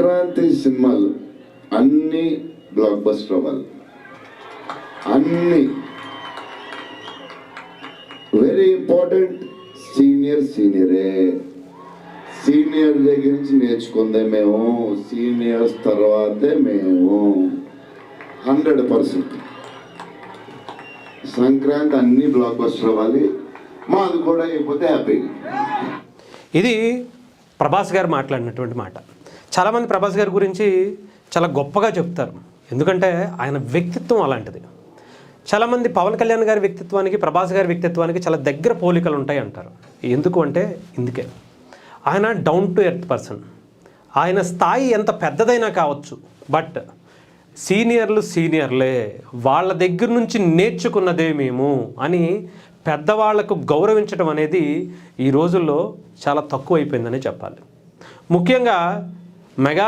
సంక్రాంతి సినిమాలు అన్ని block buster అవ్వాలి. అన్ని వెరీ ఇంపార్టెంట్. సీనియరే, సీనియర్ దగ్గర నుంచి నేర్చుకుందే మేము, సీనియర్స్ తర్వాతే మేము. 100% సంక్రాంతి అన్ని బ్లాక్ బస్టర్ అవ్వాలి. మాది కూడా అయిపోతే హ్యాపీ. ఇది ప్రభాస్ గారు మాట్లాడినటువంటి మాట. చాలామంది ప్రభాస్ గారి గురించి చాలా గొప్పగా చెప్తారు, ఎందుకంటే ఆయన వ్యక్తిత్వం అలాంటిది. చాలామంది పవన్ కళ్యాణ్ గారి వ్యక్తిత్వానికి ప్రభాస్ గారి వ్యక్తిత్వానికి చాలా దగ్గర పోలికలు ఉంటాయి అంటారు. ఎందుకు అంటే ఇందుకే, ఆయన డౌన్ టు ఎర్త్ పర్సన్. ఆయన స్థాయి ఎంత పెద్దదైనా కావచ్చు, బట్ సీనియర్లే, వాళ్ళ దగ్గర నుంచి నేర్చుకున్నదే మేము అని పెద్దవాళ్లకు గౌరవించడం అనేది ఈ రోజుల్లో చాలా తక్కువైపోయిందని చెప్పాలి. ముఖ్యంగా మెగా